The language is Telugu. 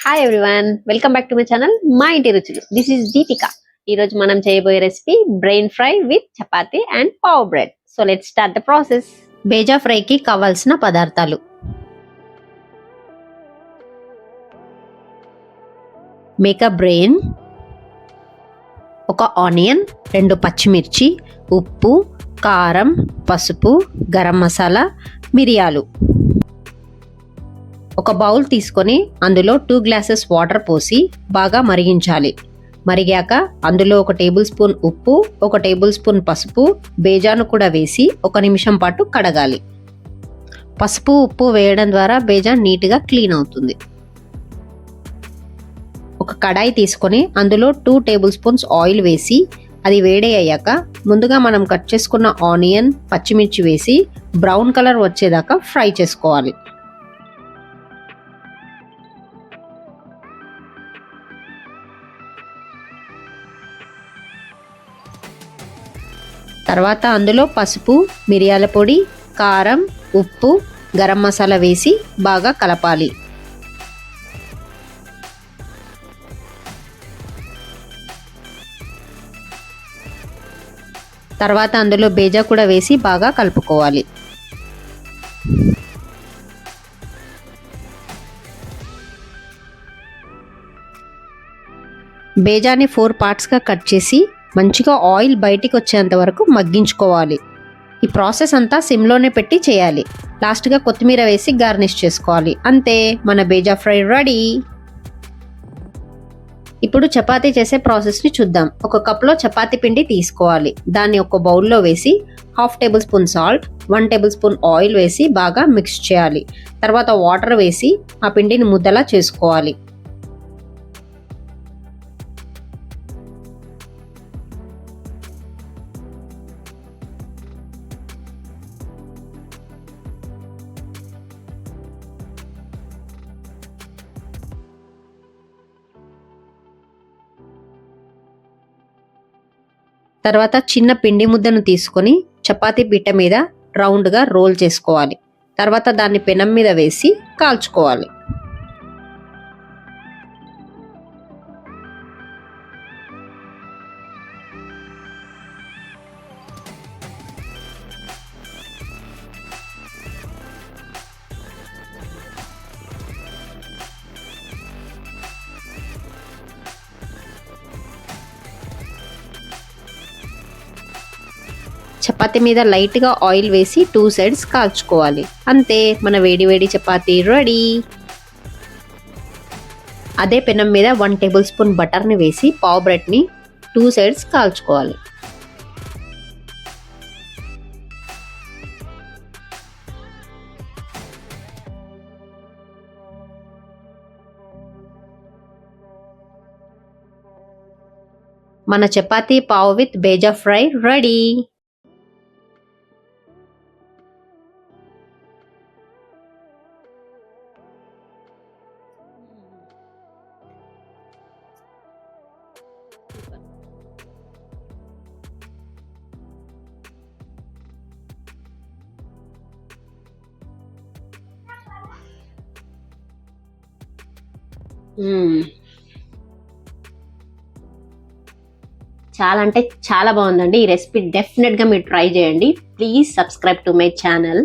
Hi everyone, welcome back to my channel మా ఇంటి రుచులు. This is Deepika. ఈ రోజు మనం చేయబోయే recipe brain fry with chapati and pav bread. So let's start the process. Bheja ఫ్రైకి కావాల్సిన పదార్థాలు: మేక బ్రెయిన్, ఒక ఆనియన్, 2 పచ్చిమిర్చి, ఉప్పు, కారం, పసుపు, గరం మసాలా, మిరియాలు. ఒక బౌల్ తీసుకొని అందులో 2 గ్లాసెస్ వాటర్ పోసి బాగా మరిగించాలి. మరిగాక అందులో 1 టేబుల్ స్పూన్ ఉప్పు, 1 టేబుల్ స్పూన్ పసుపు, బేజాను కూడా వేసి 1 నిమిషం పాటు కడగాలి. పసుపు ఉప్పు వేయడం ద్వారా బేజా నీట్గా క్లీన్ అవుతుంది. ఒక కడాయి తీసుకొని అందులో 2 టేబుల్ స్పూన్స్ ఆయిల్ వేసి అది వేడి అయ్యాక ముందుగా మనం కట్ చేసుకున్న ఆనియన్, పచ్చిమిర్చి వేసి బ్రౌన్ కలర్ వచ్చేదాకా ఫ్రై చేసుకోవాలి. తర్వాత అందులో పసుపు, మిరియాల పొడి, కారం, ఉప్పు, గరం మసాలా వేసి బాగా కలపాలి. తర్వాత అందులో బేజా కూడా వేసి బాగా కలుపుకోవాలి. బేజాని 4 పార్ట్స్గా కట్ చేసి మంచిగా ఆయిల్ బయటికి వచ్చేంత వరకు మగ్గించుకోవాలి. ఈ ప్రాసెస్ అంతా సిమ్లోనే పెట్టి చేయాలి. లాస్ట్గా కొత్తిమీర వేసి గార్నిష్ చేసుకోవాలి. అంతే, మన బేజా ఫ్రై రెడీ. ఇప్పుడు చపాతీ చేసే ప్రాసెస్ని చూద్దాం. ఒక కప్లో చపాతీ పిండి తీసుకోవాలి. దాన్ని ఒక బౌల్లో వేసి 1/2 table spoon salt, 1 table spoon oil వేసి బాగా మిక్స్ చేయాలి. తర్వాత వాటర్ వేసి ఆ పిండిని ముద్దలా చేసుకోవాలి. తర్వాత చిన్న పిండి ముద్దను తీసుకొని చపాతీ పీట మీద రౌండ్గా రోల్ చేసుకోవాలి. తర్వాత దాన్ని పెనం మీద వేసి కాల్చుకోవాలి. చపాతీ మీద లైట్గా ఆయిల్ వేసి 2 సైడ్స్ కాల్చుకోవాలి. అంతే, మన వేడి వేడి చపాతీ రెడీ. అదే పెనం మీద 1 టేబుల్ స్పూన్ బటర్ని వేసి పావ్ బ్రెడ్ని 2 సైడ్స్ కాల్చుకోవాలి. మన chapati pav with bheja fry ready. చాలా అంటే చాలా బాగుందండి. ఈ రెసిపీ డెఫినెట్గా మీరు ట్రై చేయండి. Please subscribe to my channel.